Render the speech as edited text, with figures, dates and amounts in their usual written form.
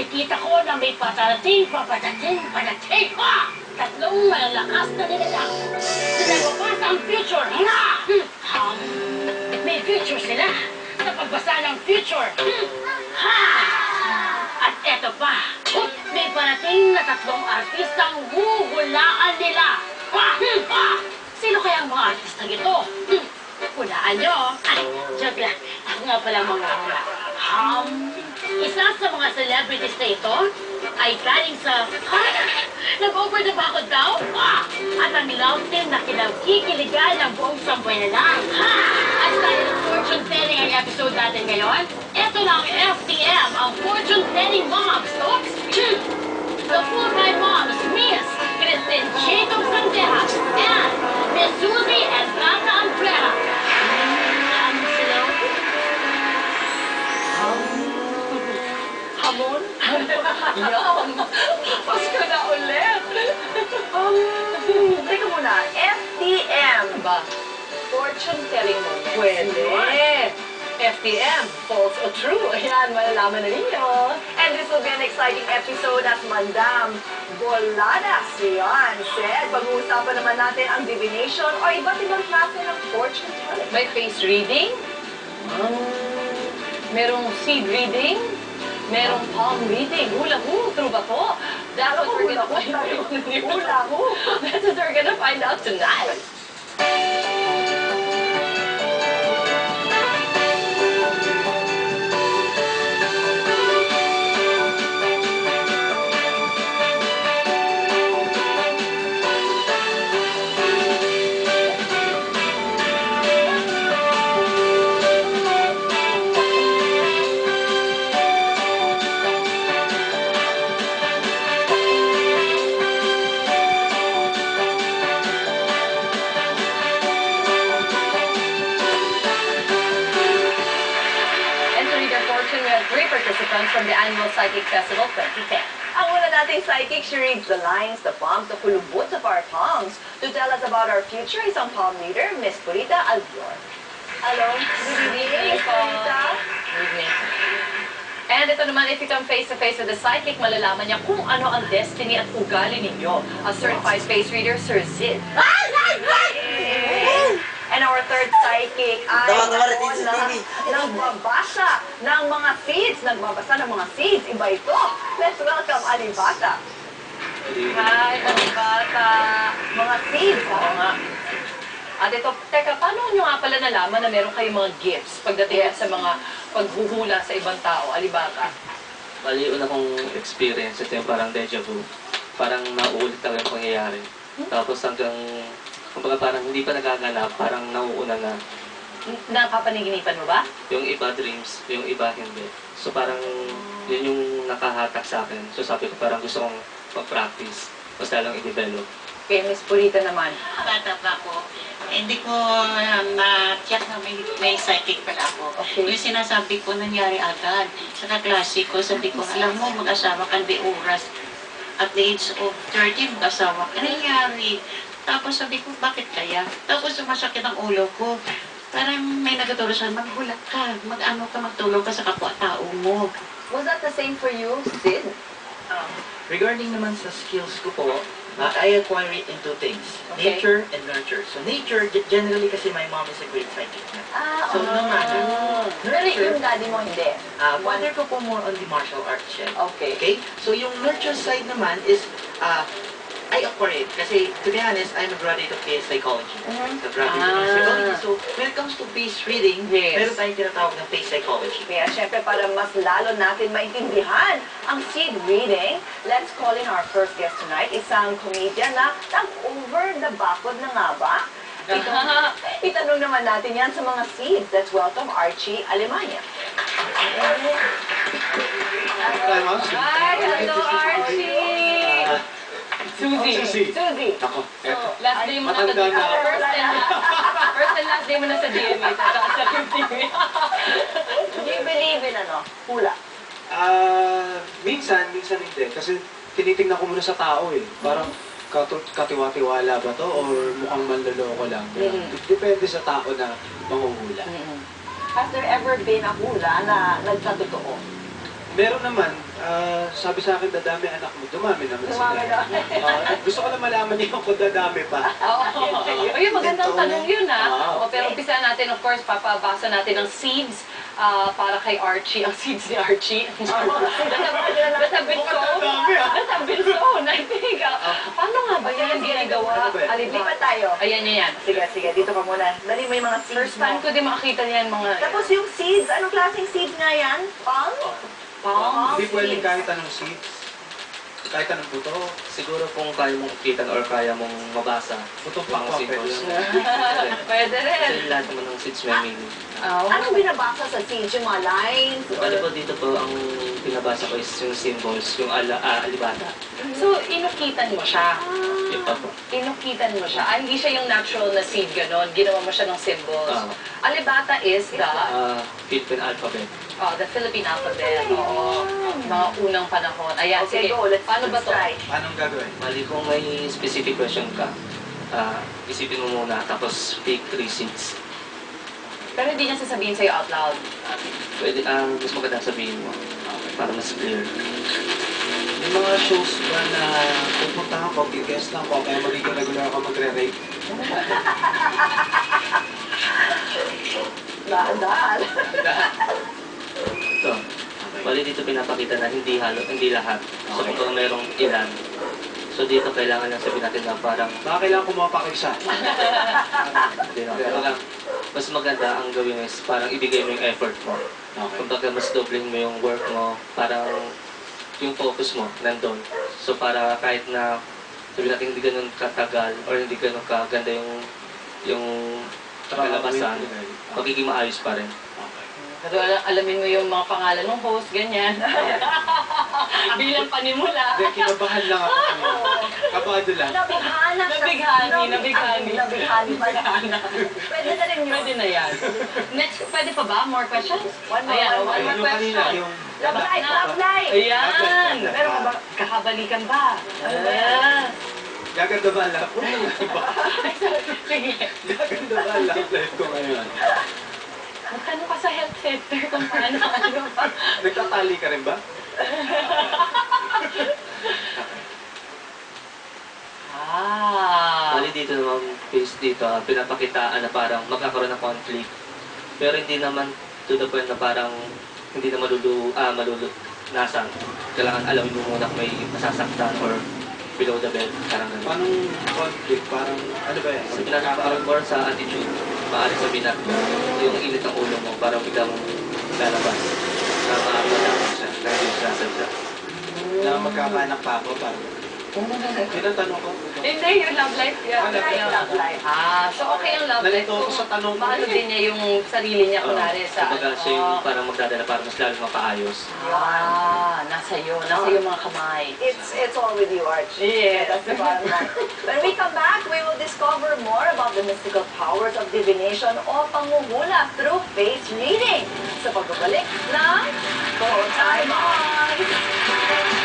nakikita ko na may padating pa! Tatlong malalakas na nilalang. Pinagpapas ang future. May future sila sa pagbasa ng future. At eto pa, may parating na tatlong artistang huhulaan nila. Sino kaya ang mga artistang ito? Hulaan nyo. Ay, joke lang. Ako nga pala mga hula. Isa sa mga celebrities na ito ay galing sa... Nag-over the bakod daw? At ang love team na kinakikiligan ng buong sambayanan. At dahil ng fortune telling ang episode natin ngayon, ito na ang FTM, ang fortune telling moms, folks. The full-time moms, Miss Kristen Chico Sandeja and Miss Susie and Tata Andrea. Sila? Hamon? Yum! Pasko na ulit! Teka muna, FTM ba? Fortune telling mo. Pwede! FTM, false or true. Ayan, malalaman na ninyo. And this will be an exciting episode at Mandam Boladas. Yan, said. Pag-uusapan naman natin ang divination o iba't ibang klase ng fortune telling. May face reading? Merong seed reading? Merong palm reading. Hula ho, true ba to? That's what we're gonna find out. Hula ho. That's what we're gonna find out tonight. From the annual Psychic Festival 2010. Ang una nating psychic, she reads the lines, the palms, the kulubot of our palms. To tell us about our future, isang palm reader, Miss Purita Albior. Hello, good evening, Miss Purita. Good evening. And ito naman, if you come face-to-face with the psychic, malalaman niya kung ano ang destiny at ugali ninyo. A certified face reader, Sir Zid. And our third psychic ay nagbabasa ng mga seeds. Nagbabasa ng mga seeds. Iba ito. Let's welcome Alibata. Hi, Alibata. Mga seeds, ha? Oo nga. At ito, teka, paano nyo nga pala nalaman na meron kayong mga gifts pagdating sa mga paghuhula sa ibang tao? Alibata. Bali, una kong experience, ito yung parang deja vu. Parang nauulit lang yung pangyayari. Tapos hanggang... Kumbaga parang hindi pa nagaganap, parang nauuna na. Napapaniginipan mo ba? Yung iba dreams, yung iba hindi. So parang yun yung nakahatak sa akin. So sabi ko parang gusto kong mag-practice, mas lalang i-develop. Okay, Miss Purita naman. Bata pa ako, hindi ko na-check na may psychic pala ako. Okay. Yung sinasabi ko nangyari agad. Sa kaklase ko, sabi ko, alam mo, mag-asawa ka di oras. At the age of 30, mag-asawa ka. Nangyari. Tapos sabi ko, bakit kaya? Tapos sumasakit ang ulo ko. Parang may nagtuturo siya, maghula ka, mag-ano ka, magtulog ka sa kapwa-tao mo. Was that the same for you, Sid? Regarding naman sa skills ko po, I acquire it in two things. Okay. Nature and nurture. So nature, generally kasi my mom is a great psychic na. So naman, Pero yung daddy mo hindi? mother ko po more on the martial arts siya. Okay. Okay? So yung nurture side naman is, I acquire it. Kasi, to be honest, I'm a graduate of PS Psychology. So, graduate of Psychology. So, when it comes to face reading, meron tayong tinatawag ng face psychology. Kaya syempre para mas lalo natin maintindihan ang seed reading, let's call in our first guest tonight, isang comedian na nag-over the bakod na nga ba? Itanong naman natin yan sa mga seeds. Let's welcome Archie Alemania. Hi, hello Archie! Susie. Ako, eto. Last day mo na sa Matanda na. First and last day mo na sa DMA. Sa TV. Do you believe in hula? Minsan hindi. Kasi tinitingnan ko muna sa tao eh. Parang katiwa-tiwala ba to or mukhang manloloko lang. Depende sa tao na manghuhula. Has there ever been a hula na nagkatotoo? Meron naman, sabi sa akin, dadami anak mo, dumami naman sila. Gusto ko lang malaman niyo kung dadami pa. Oo. Ayun, magandang tanong yun Oo. Pero umpisa natin, of course, papabasa natin ng seeds para kay Archie. Ang seeds ni Archie. That's a bit so. That's a bit so. I think. Paano nga ba yan ginagawa? Lipat tayo. Ayan, yan. Sige, dito ka muna. Dali mo yung mga seeds First time mo. ko din makakita niyan mga... Tapos yung seeds, anong klaseng seeds nga yan? Palm? Palm Hindi pwedeng seeds. kahit anong seeds. Kahit anong buto. Siguro kung kaya mong ukitan or kaya mong mabasa, Butong mga pakpak, symbols. Pwede rin. Kasi lahat naman ng seeds may meaning. Anong binabasa sa seeds? Yung mga lines? Bali po dito po, ang pinabasa ko is yung symbols, yung alibata. So, inukitan mo siya. Yung pa po. Inukitan mo siya. Hindi siya yung natural na seed, gano'n. Ginawa mo siya ng symbols. Alibata is Philippine alphabet. the Philippine alphabet. Oo. Mga unang panahon. Ayan, Okay, sige. go. Let's Paano ba to? try. Anong gagawin? Bali kung may specific question ka, isipin mo muna, tapos pick 3 seeds. Pero hindi niya sasabihin sa'yo out loud. Pwede, mas maganda sabihin mo, para mas clear. May mga shows ba na pupuntahan ko, guest lang ko, kaya magiging regular ako magre-rate? Dahan-dahan. Ito. Bali dito pinapakita na hindi lahat. So kung mayroong ilan, so dito kailangan lang sabihin natin na parang Baka kailangan ko mapakisa. hindi na. Parang mas maganda ang gawin is parang ibigay mo yung effort mo. Okay. Kumbaga mas dobling mo yung work mo, parang yung focus mo nandun. So para kahit na sabihin natin hindi ganun katagal or hindi ganun kaganda yung kalabasan, magiging maayos pa rin. Pero alamin mo yung mga pangalan ng host, ganyan. Bilang panimula. Hindi, kinabahan lang ako kanina. Kabado lang. Nabighana siya. Nabighani. Nabighani pala. Pwede na rin yun. Pwede na yan. Next, pwede pa ba? More questions? One more, Ayan, one more. one more Yung kanina, question. yung... Love life, love life. Ayan! Meron ka ba? Kakabalikan ba? Gaganda ba ang love? Sige. Gaganda ba ang love life ko ngayon? Magtanong ka sa health center kung paano ba? Nagtatali ka rin ba? Bali dito naman, face dito, pinapakitaan na parang magkakaroon ng conflict. Pero hindi naman to the point na parang hindi na malulunasan. Kailangan alamin mo muna kung may masasaktan or below the belt, parang ganun. Paano conflict? Parang, ano ba yan? Sa pinaka-parang more sa attitude, maaari sabihin natin yung init ng ulo mo, parang biglang lalabas. Na maaaring siya, na hindi siya. Na magkakanak pa ako, parang... Yun ang tanong ko. Hindi, yung love life. Love life, love life. So okay ang love life. Nalito ako sa tanong ko. Maano din niya yung sarili niya, kunwari sa... Kumbaga siya yung parang magdadala para mas lalo mapaayos. Nasa iyo mga kamay. It's all with you, Arch. Yes. That's the bottom line. When we come back, we will discover more about the mystical powers of divination o panguhula through face reading. Sa pagbabalik ng Full Time Eyes.